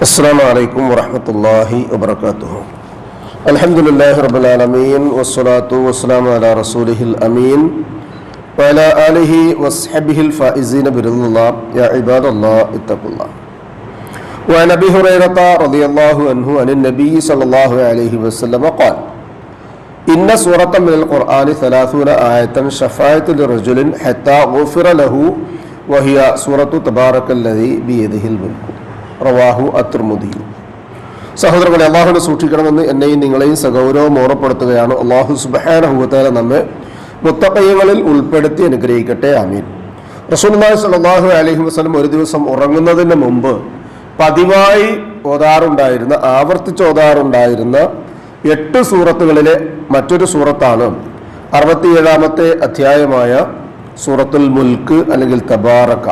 السلام عليكم ورحمة الله وبركاته. الحمد لله رب العالمين والصلاة والسلام على رسوله الأمين وعلى آله وصحبه الفائزين برضا الله. يا عباد الله اتقوا الله. وعن أبي هريرة رضي الله عنه عن النبي صلى الله عليه وسلم قال: إن سورة من القرآن 30 آية شفاعة لرجل حتى غفر له وهي سورة تبارك الذي بيده الملك. റവാഹു അത്ർമുദി. സഹോദരങ്ങളെ, അള്ളാഹുവിനെ സൂക്ഷിക്കണമെന്ന് എന്നെയും നിങ്ങളെയും സഗൗരവം ഓർമ്മപ്പെടുത്തുകയാണ്. അള്ളാഹു സുബ്ഹാനഹു വ തആല നമ്മെ മുത്തഖീങ്ങളിൽ ഉൾപ്പെടുത്തി അനുഗ്രഹിക്കട്ടെ. ആമീൻ. റസൂലുള്ളാഹി സ്വല്ലല്ലാഹു അലൈഹി വസല്ലം ഒരു ദിവസം ഉറങ്ങുന്നതിന് മുമ്പ് പതിവായി ആവർത്തിച്ച് ഓതാറുണ്ടായിരുന്ന 8 സൂറത്തുകളിലെ മറ്റൊരു സൂറത്താണ് 67-ാമത്തെ അധ്യായമായ സൂറത്തുൽ മുൽക്ക് അല്ലെങ്കിൽ തബാറക.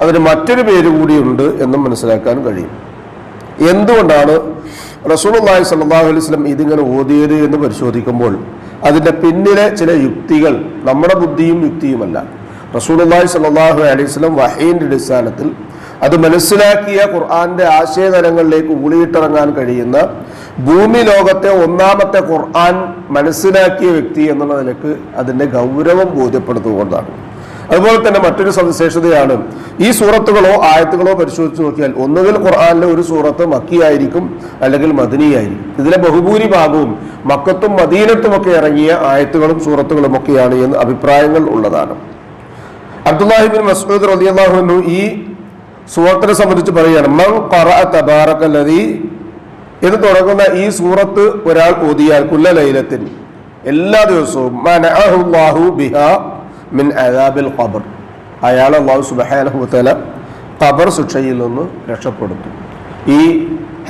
അതിന് മറ്റൊരു പേര് കൂടിയുണ്ട് എന്നും മനസ്സിലാക്കാൻ കഴിയും. എന്തുകൊണ്ടാണ് റസൂലുള്ളാഹി സ്വല്ലല്ലാഹു അലൈഹി വസല്ലം ഇതിങ്ങനെ ഓതിയത് എന്ന് പരിശോധിക്കുമ്പോൾ അതിൻ്റെ പിന്നിലെ ചില യുക്തികൾ നമ്മുടെ ബുദ്ധിയും യുക്തിയുമല്ല. റസൂലുള്ളാഹി സ്വല്ലല്ലാഹു അലൈഹി വസല്ലം വഹീന്റെ അടിസ്ഥാനത്തിൽ അത് മനസ്സിലാക്കിയ ഖുർആന്റെ ആശയതലങ്ങളിലേക്ക് ഊളിയിട്ടിറങ്ങാൻ കഴിയുന്ന ഭൂമി ലോകത്തെ ഒന്നാമത്തെ ഖുർആൻ മനസ്സിലാക്കിയ വ്യക്തി എന്നുള്ള നിലക്ക് അതിൻ്റെ ഗൗരവം ബോധ്യപ്പെടുത്തുകൊണ്ടാണ്. അതുപോലെ തന്നെ മറ്റൊരു സവിശേഷതയാണ്, ഈ സൂറത്തുകളോ ആയത്തുകളോ പരിശോധിച്ച് നോക്കിയാൽ ഒന്നുകിൽ ഖുർആനിലെ ഒരു സൂറത്ത് മക്കിയായിരിക്കും അല്ലെങ്കിൽ മദനിയായിരിക്കും. ഇതിലെ ബഹുഭൂരിഭാഗവും മക്കത്തും മദീനത്തുമൊക്കെ ഇറങ്ങിയ ആയത്തുകളും സൂറത്തുകളും ഒക്കെയാണ് എന്ന് അഭിപ്രായങ്ങൾ ഉള്ളതാണ്. അബ്ദുല്ലാഹി ഇബ്നു മസ്ഊദ് റളിയല്ലാഹു അൻഹു ഈ സൂറത്തിനെ സംബന്ധിച്ച് പറയുകയാണ്, മൻ ഖറഅ തബാറകല്ലദീ എന്ന് തുടങ്ങുന്ന ഈ സൂറത്ത് ഒരാൾ ഓതിയാൽ കുല്ല ലൈലത്തിൻ, എല്ലാ ദിവസവും, മനഅഹുല്ലാഹു ബിഹാ മിൻ അദാബിൽ ഖബർ, അയാളെ അല്ലാഹു സുബ്ഹാനഹു വ തആല ഖബർ ശിക്ഷയിൽ നിന്ന് രക്ഷപ്പെടുത്തും. ഈ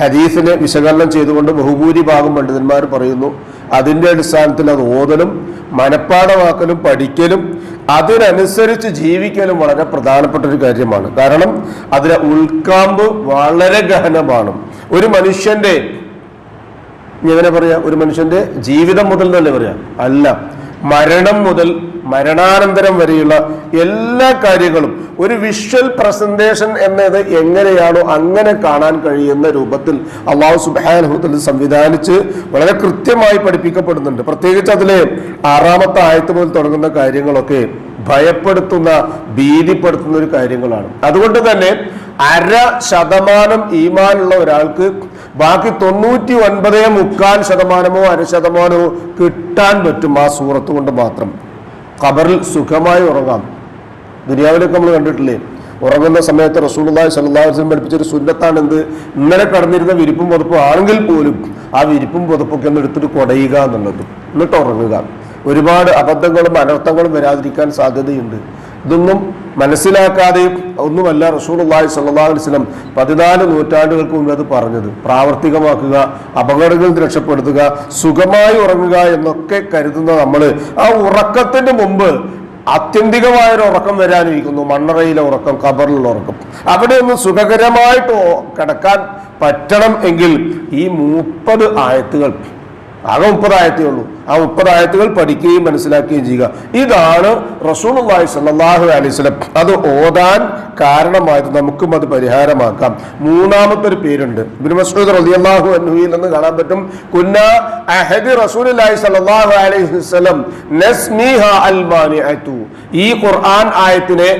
ഹദീസിനെ വിശകലനം ചെയ്തുകൊണ്ട് ബഹുഭൂരിഭാഗം പണ്ഡിതന്മാർ പറയുന്നു, അതിൻ്റെ അടിസ്ഥാനത്തിൽ അത് ഓതലും മനഃപ്പാഠമാക്കലും പഠിക്കലും അതിനനുസരിച്ച് ജീവിക്കലും വളരെ പ്രധാനപ്പെട്ട ഒരു കാര്യമാണ്. കാരണം അതിലെ ഉൾക്കാമ്പ് വളരെ ഗഹനമാണ്. ഒരു മനുഷ്യന്റെ എങ്ങനെ പറയാ, ഒരു മനുഷ്യന്റെ ജീവിതം മുതൽ തന്നെ പറയാം, അല്ല, മരണം മുതൽ മരണാനന്തരം വരെയുള്ള എല്ലാ കാര്യങ്ങളും ഒരു വിഷ്വൽ പ്രസന്റേഷൻ എന്നത് എങ്ങനെയാണോ അങ്ങനെ കാണാൻ കഴിയുന്ന രൂപത്തിൽ അല്ലാഹു സുബ്ഹാനഹു വ തആല സംവിധാനിച്ച് വളരെ കൃത്യമായി പഠിപ്പിക്കപ്പെടുന്നുണ്ട്. പ്രത്യേകിച്ച് അതിലെ 6-ാമത്തെ ആയത്ത് മുതൽ തുടങ്ങുന്ന കാര്യങ്ങളൊക്കെ ഭയപ്പെടുത്തുന്ന, ഭീതിപ്പെടുത്തുന്ന ഒരു കാര്യങ്ങളാണ്. അതുകൊണ്ട് തന്നെ 0.5% ഈമാനുള്ള ഒരാൾക്ക് ബാക്കി 99.3% 0.5% കിട്ടാൻ പറ്റും ആ സൂറത്ത് കൊണ്ട് മാത്രം. ഖബറിൽ സുഖമായി ഉറങ്ങാം. ദുനിയാവിലൊക്കെ നമ്മൾ കണ്ടിട്ടില്ലേ, ഉറങ്ങുന്ന സമയത്ത് റസൂലുള്ളാഹി സ്വല്ലല്ലാഹു അലൈഹി വസല്ലം പഠിപ്പിച്ചൊരു സുന്നത്താണ് എന്ത്, ഇന്നലെ കടന്നിരുന്ന വിരിപ്പും പുതപ്പും ആണെങ്കിൽ പോലും ആ വിരിപ്പും പുതപ്പൊക്കെ ഒന്ന് എടുത്തിട്ട് കുടയുക എന്നുള്ളത്, എന്നിട്ട് ഉറങ്ങുക. ഒരുപാട് അബദ്ധങ്ങളും അനർത്ഥങ്ങളും വരാതിരിക്കാൻ സാധ്യതയുണ്ട്. ഇതൊന്നും മനസ്സിലാക്കാതെ ഒന്നുമല്ല റസൂലുള്ളാഹി സ്വല്ലല്ലാഹു അലൈഹി വസല്ലം 14 നൂറ്റാണ്ടുകൾക്ക് മുമ്പ് അത് പറഞ്ഞത്. പ്രാവർത്തികമാക്കുക, അപകടങ്ങളിൽ നിന്ന് രക്ഷപ്പെടുത്തുക, സുഖമായി ഉറങ്ങുക എന്നൊക്കെ കരുതുന്ന നമ്മൾ ആ ഉറക്കത്തിന് മുമ്പ് ആത്യന്തികമായൊരു ഉറക്കം വരാനിരിക്കുന്നു. മണ്ണറയിലെ ഉറക്കം, ഖബറിലുള്ള ഉറക്കം. അവിടെ ഒന്ന് സുഖകരമായിട്ട് കിടക്കാൻ പറ്റണം എങ്കിൽ ഈ 30 ആയത്തുകൾ, ആകെ 30 ആയത്തേ ഉള്ളൂ, ആ 30 ആയത്തുകൾ പഠിക്കുകയും മനസ്സിലാക്കുകയും ചെയ്യുക. ഇതാണ് റസൂലുള്ളാഹി സ്വല്ലല്ലാഹു അലൈഹി വസല്ലം അത് ഓതാൻ കാരണമായത്. നമുക്കും അത് പരിഹാരമാക്കാം. 3-ാമത്തെ ഒരു പേരുണ്ട്, ഇബ്നു മസ്ഊദ് റളിയല്ലാഹു അൻഹുവിൽ നിന്ന് കാണാൻ പറ്റും, കുന്നാ അഹദി റസൂലുള്ളാഹി സ്വല്ലല്ലാഹു അലൈഹി വസല്ലം നസ്മിഹാ അൽ മാനിഅതു. ഈ ഖുർആൻ ആയത്തിനെ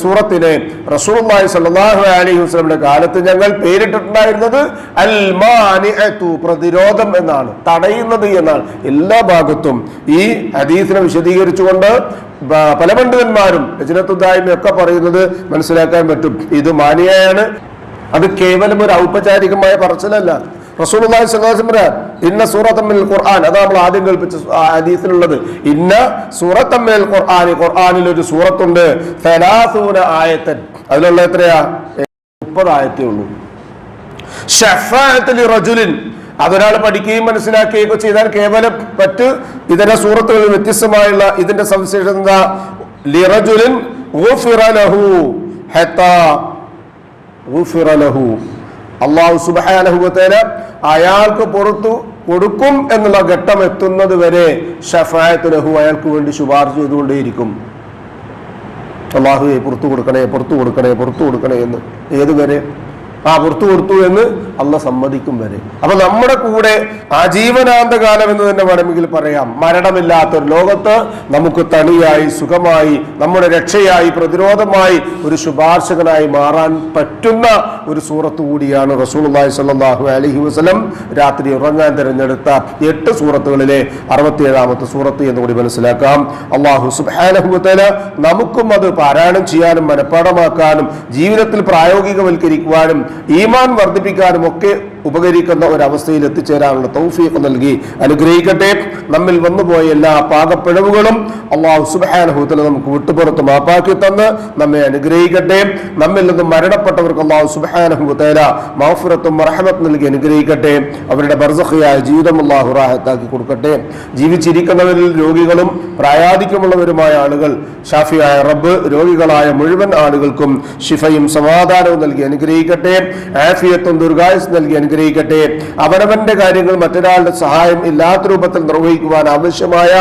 സൂറത്തിനെ റസൂലുള്ളാഹി സ്വല്ലല്ലാഹു അലൈഹി വസല്ലമിന്റെ കാലത്ത് ഞങ്ങൾ പേരിട്ടിട്ടുണ്ടായിരുന്നത് അൽ മാനിഅതു, പ്രതിരോധം എന്നാണ്, തടയുന്നത് എന്നാണ്. എല്ലാ ഭാഗത്തും ഈ ഹദീസിനെ വിശദീകരിച്ചുകൊണ്ട് പല പണ്ഡിതന്മാരും ലജ്നത്തുദ്ദായിമയും ഒക്കെ പറയുന്നത് മനസ്സിലാക്കാൻ പറ്റും. ഇത് മാനിയാണ്, അത് കേവലം ഒരു ഔപചാരികമായ പറച്ചിലല്ല. റസൂലുള്ളാഹി സ്വല്ലല്ലാഹു അലൈഹി വസല്ലം ഇന്ന സൂറത്തൻ മിനൽ ഖുർആൻ, അതാ നമ്മൾ ആദ്യം കേൾപ്പിച്ച ഹദീസിലുള്ളത്, ഇന്ന സൂറത്തൻ മിനൽ ഖുർആൻ, ഖുർആനിൽ ഒരു സൂറത്തുണ്ട് 30 ആയത്തൻ, അതിലുള്ള എത്രയാ, 30 ആയത്തേ ഉള്ളൂ. ശഫാഅത്ത് ലിറജുലിൻ, അതൊരാൾ പഠിക്കുകയും മനസ്സിലാക്കുകയൊക്കെ ചെയ്താൽ കേവലം മറ്റ് ഇതര സൂറത്തുകളിൽ വ്യത്യസ്തമായുള്ള ഇതിന്റെ സവിശേഷത എന്താ, ലിറജുലിൻ ഗുഫിറ ലഹു ഹത്താ ഗുഫിറ ലഹു, അല്ലാഹു സുബ്ഹാനഹു വ തആല അയാൾക്ക് പുറത്തു കൊടുക്കും എന്നുള്ള ഘട്ടം എത്തുന്നത് വരെ ശഫാഅത്ത് ലഹു, അയാൾക്ക് വേണ്ടി ശുപാർശ ചെയ്തുകൊണ്ടേയിരിക്കും. അല്ലാഹുവേ പുറത്തു കൊടുക്കണേ, പുറത്തു കൊടുക്കണേ, പുറത്തു കൊടുക്കണേ എന്ന്. ഏതുവരെ? പുറത്തു കൊടുത്തു എന്ന് അള്ളാഹ് സമ്മതിക്കും വരെ. അപ്പൊ നമ്മുടെ കൂടെ ആജീവനാന്തകാലം എന്ന് തന്നെ വേണമെങ്കിൽ പറയാം. മരണമില്ലാത്തൊരു ലോകത്ത് നമുക്ക് തണിയായി, സുഖമായി, നമ്മുടെ രക്ഷയായി, പ്രതിരോധമായി, ഒരു ശുപാർശകനായി മാറാൻ പറ്റുന്ന ഒരു സൂറത്ത് കൂടിയാണ് റസൂലുള്ളാഹി സ്വല്ലല്ലാഹു അലൈഹി വസല്ലം രാത്രി ഉറങ്ങാൻ തിരഞ്ഞെടുത്ത 8 സൂറത്തുകളിലെ 67ാമത്തെ സൂറത്ത് എന്നുകൂടി മനസ്സിലാക്കാം. അല്ലാഹു സുബ്ഹാനഹു വ തആല നമുക്കും അത് പാരായണം ചെയ്യാനും മനഃപ്പാഠമാക്കാനും ജീവിതത്തിൽ പ്രായോഗികവൽക്കരിക്കുവാനും ഈമാൻ വർദ്ധിപ്പിക്കാനും ഒക്കെ ഉപകരിക്കുന്ന ഒരവസ്ഥയിൽ എത്തിച്ചേരാനുള്ള തൗഫീഖ് നൽകി അനുഗ്രഹിക്കട്ടെ. നമ്മിൽ വന്നുപോയ എല്ലാ പാകപ്പിഴവുകളും അല്ലാഹു സുബ്ഹാനഹു വ തആല നമുക്ക് വിട്ടുപുറത്ത് മാപ്പാക്കി തന്ന് നമ്മെ അനുഗ്രഹിക്കട്ടെ. നമ്മിൽ നിന്നും മരണപ്പെട്ടവർക്ക് അല്ലാഹു സുബ്ഹാനഹു വ തആല മഗ്ഫിറത്തും റഹ്മത്തും നൽകി അനുഗ്രഹിക്കട്ടെ. അവരുടെ ബർസഖിയായ ജീവിതം അല്ലാഹു റാഹത്താക്കി കൊടുക്കട്ടെ. ജീവിച്ചിരിക്കുന്നവരിൽ രോഗികളും പ്രായാധിക്യമുള്ളവരുമായ ആളുകൾ ഷാഫിയായ റബ്ബ് രോഗികളായ മുഴുവൻ ആളുകൾക്കും ശിഫയും സമാധാനവും നൽകി അനുഗ്രഹിക്കട്ടെ. ആഫിയത്തും ദീർഘായുസ്സും നൽകി അനുഗ്രഹിക്കട്ടെ. അവനവന്റെ കാര്യങ്ങൾ മറ്റൊരാളുടെ സഹായം ഇല്ലാത്ത രൂപത്തിൽ നിർവഹിക്കുവാൻ ആവശ്യമായ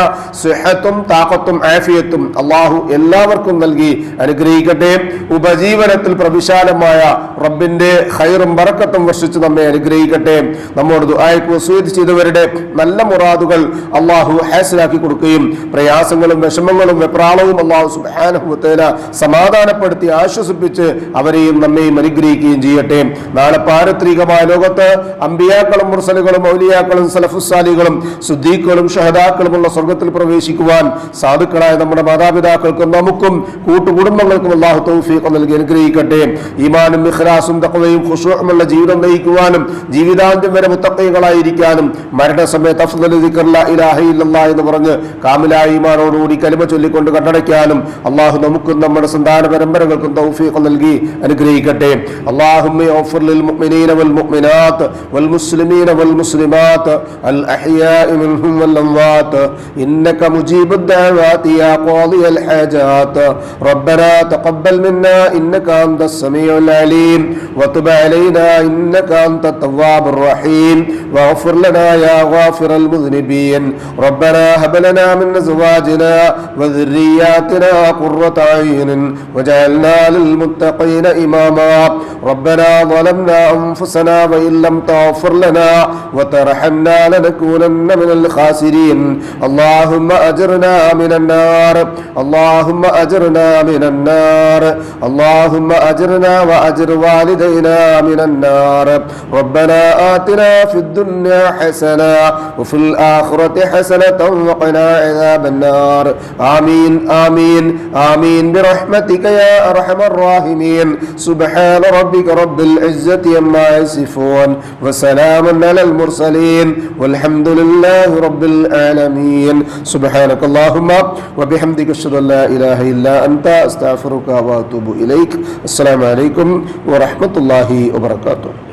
സിഹത്തും താഖത്തും ആഫിയത്തും അല്ലാഹു എല്ലാവർക്കും നൽകി അനുഗ്രഹിക്കട്ടെ. ഉപജീവനത്തിൽ പ്രവിശാലമായ റബ്ബിന്റെ ഖൈറും ബറക്കത്തും വർഷിച്ച് നമ്മെ അനുഗ്രഹിക്കട്ടെ. നമ്മോട് ദുആയ്ക്ക് വസിയത്ത് ചെയ്തവരുടെ നല്ല മുറാദുകൾ അല്ലാഹു ഹാസിലാക്കി കൊടുക്കുകയും പ്രയാസങ്ങളും വിഷമങ്ങളും വെപ്രാളവും അല്ലാഹു സുബ്ഹാനഹു വ തആല സമാധാനപ്പെടുത്തി ആശ്വസിപ്പിച്ച് അവരെയും നമ്മെയും അനുഗ്രഹിക്കുകയും ചെയ്യട്ടെ. നാളെ പാരത്രികമായ ലോകത്ത് അമ്പിയാക്കളും മുർസലുകളും ഔലിയാക്കളും സലഫുസ്സാലികളും സുദ്ദീഖുകളും ഷഹദാക്കളുമുള്ള സ്വർഗ്ഗത്തിൽ പ്രവേശിക്കുവാൻ സാധുക്കളായ നമ്മുടെ മാതാപിതാക്കൾക്കും നമുക്കും കൂട്ടുകുടുംബങ്ങൾക്കും അല്ലാഹു തൗഫീഖ് നൽകി അനുഗ്രഹിക്കട്ടെ. ഈമാനും ഇഖ്ലാസും തഖ്വയും ഖുശൂഉമുള്ള ജീവിതം നയിക്കുവാനും ജീവിതാന്ത്യം വരെ മുത്തഖീകളായിരിക്കാനും മരണസമയത്ത് അഫ്ളലു ദിക്ർ ലാ ഇലാഹ ഇല്ലല്ലാഹ് എന്ന് പറഞ്ഞ് കാമിലായ ഈമാനോടുകൂടി കലിമ ചൊല്ലിക്കൊണ്ട് കണ്ടടയ്ക്കാനും അല്ലാഹു നമുക്കും നമ്മുടെ സന്താന പരമ്പരകൾക്കും തൗഫീഖ് നൽകി അനുഗ്രഹിക്കട്ടെ. അല്ലാഹുമ്മ ഗ്ഫിർ ലിൽ മുഅ്മിനീന വൽ മുഅ്മിനാത്ത് വൽ മുസ്ലിമീന വൽ മുസ്ലിമാത്ത് അൽ അഹ്യാഇ മിൻഹും വൽ അംവാത്ത് ഇന്നക മുജീബുദ് ദഅവാതി യാ ഖാദിയൽ ഹാജാത്ത് റബ്ബനാ തഖബ്ബൽ മിന്നാ ഇന്നക അൻതസ് സമീഉൽ അലീം വതുബ് അലൈനാ ഇന്നക അൻതത് തവ്വാബുർ റഹീം വഗ്ഫിർ ലനാ യാ ഗാഫിറൽ മുദ്നിബീൻ റബ്ബനാ ഹബ് ലനാ മിൻ അസ്വാജിനാ വദുർരിയ്യാതിനാ ഖുർറത അയ്യുൻ വജഅൽനാ ലിൽ മുത്തഖീന ഇമാമാ റബ്ബനാ ظلمنا أنفسنا وإن لم تغفر لنا وترحمنا لنكونن من الخاسرين اللهم أجرنا من النار اللهم أجرنا من النار اللهم أجرنا وأجر والدينا من النار ربنا آتنا في الدنيا حسنة وفي الآخرة حسنة وقنا عذاب النار آمين آمين آمين برحمتك يا أرحم الراحمين سبحان ربك رب العزة عما يصفون وسلام على المرسلين والحمد لله رب العالمين سبحانك اللهم وبحمدك أشهد أن لا إله إلا أنت أستغفرك وأتوب إليك السلام عليكم ورحمة الله وبركاته.